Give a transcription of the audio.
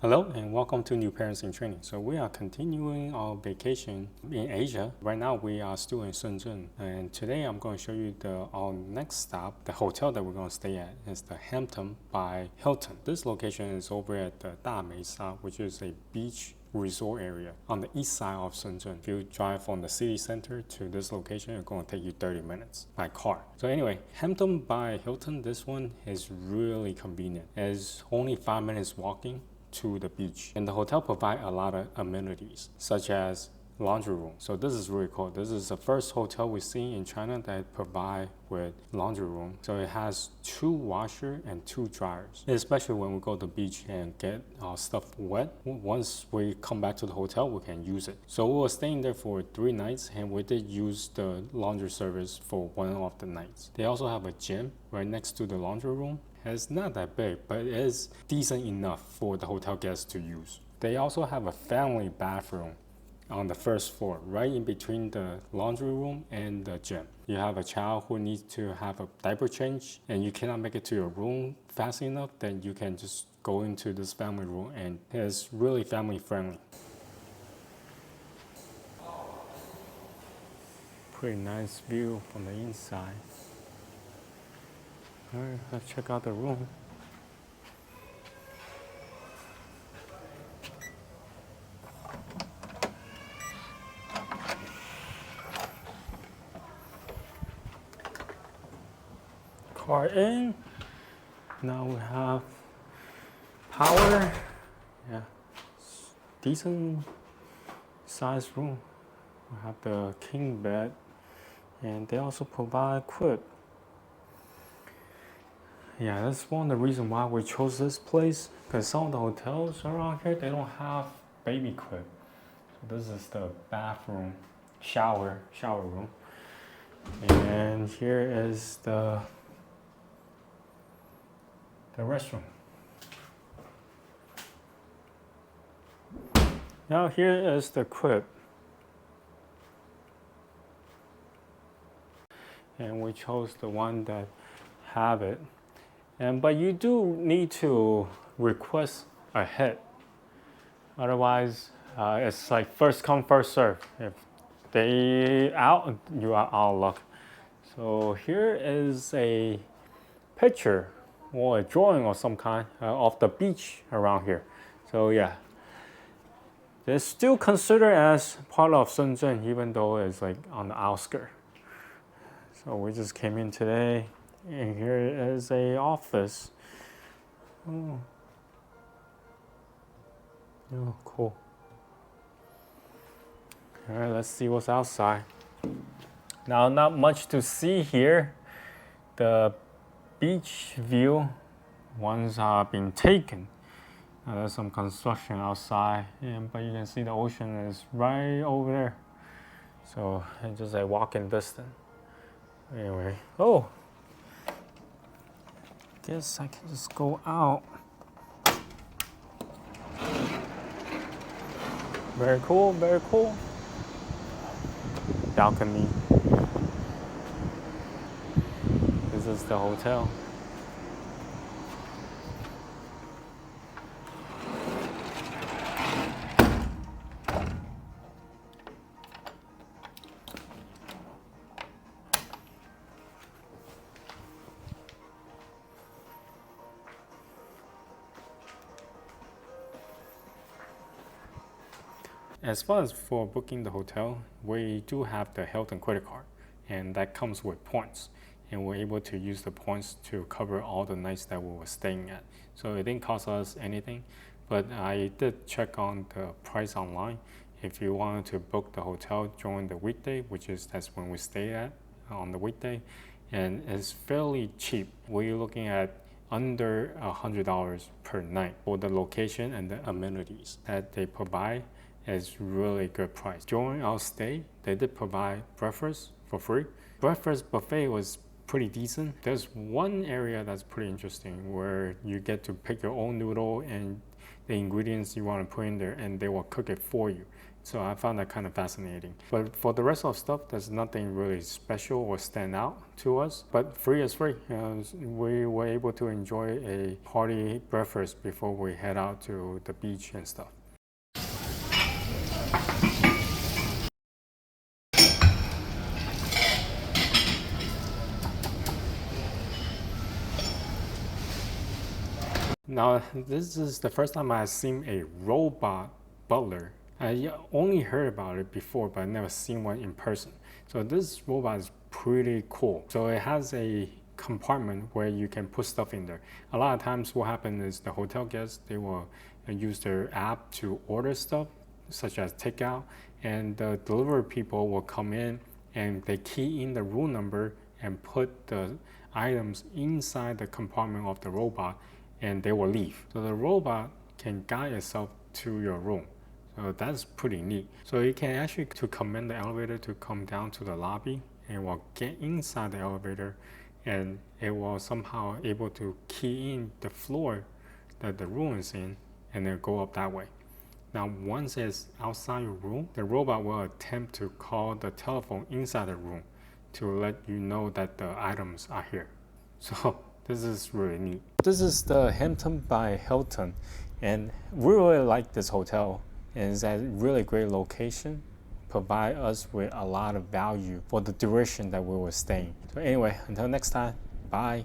Hello and welcome to New Parents in Training. So we are continuing our vacation in Asia. Right now we are still in Shenzhen, and today I'm going to show you our next stop. The hotel that we're going to stay at is the Hampton by Hilton. This location is over at the Dameisha, which is a beach resort area on the east side of Shenzhen. If you drive from the city center to this location, it's going to take you 30 minutes by car. So anyway, Hampton by Hilton, this one is really convenient. It's only 5 minutes walking to the beach, and the hotel provide a lot of amenities such as laundry room. So this is really cool. This is the first hotel we see in China that provide with laundry room. So it has 2 washer and 2 dryers, especially when we go to the beach and get our stuff wet. Once we come back to the hotel, we can use it. So we were staying there for 3 nights, and we did use the laundry service for 1 of the nights. They also have a gym right next to the laundry room. It's not that big, but it is decent enough for the hotel guests to use. They also have a family bathroom on the first floor, right in between the laundry room and the gym. You have a child who needs to have a diaper change and you cannot make it to your room fast enough, then you can just go into this family room, and it's really family friendly. Pretty nice view from the inside. Alright, let's check out the room. Car in. Now we have power. Yeah, decent size room. We have the king bed, and they also provide crib. Yeah, that's one of the reasons why we chose this place, because some of the hotels around here, they don't have baby crib. So this is the bathroom, shower room. And here is the restroom. Now here is the crib. And we chose the one that have it. But you do need to request ahead. Otherwise, it's like first come, first serve. If they out, you are out of luck. So here is a picture or a drawing of some kind of the beach around here. So yeah, it's still considered as part of Shenzhen, even though it's like on the outskirts. So we just came in today. And here is a office. Oh, cool. All right, let's see what's outside. Now, not much to see here. The beach view, ones are being taken. There's some construction outside, but you can see the ocean is right over there. So it's just a walking distance. Anyway, guess I can just go out. Very cool, very cool. Balcony. This is the hotel. As far as for booking the hotel, we do have the Hilton credit card, and that comes with points. And we're able to use the points to cover all the nights that we were staying at. So it didn't cost us anything, but I did check on the price online. If you wanted to book the hotel during the weekday, that's when we stay at on the weekday, and it's fairly cheap. We're looking at under $100 per night for the location and the amenities that they provide. Is really good price. During our stay, they did provide breakfast for free. Breakfast buffet was pretty decent. There's one area that's pretty interesting where you get to pick your own noodle and the ingredients you want to put in there, and they will cook it for you. So I found that kind of fascinating. But for the rest of the stuff, there's nothing really special or stand out to us. But free is free. We were able to enjoy a hearty breakfast before we head out to the beach and stuff. Now, this is the first time I've seen a robot butler. I only heard about it before, but I never seen one in person. So this robot is pretty cool. So it has a compartment where you can put stuff in there. A lot of times what happens is the hotel guests, they will use their app to order stuff, such as takeout, and the delivery people will come in and they key in the room number and put the items inside the compartment of the robot, and they will leave. So the robot can guide itself to your room. So that's pretty neat. So you can actually to command the elevator to come down to the lobby, and it will get inside the elevator, and it will somehow able to key in the floor that the room is in, and then go up that way. Now once it's outside your room, the robot will attempt to call the telephone inside the room to let you know that the items are here. So this is really neat. This is the Hampton by Hilton, and we really like this hotel. And it's a really great location, provide us with a lot of value for the duration that we were staying. So anyway, until next time, bye.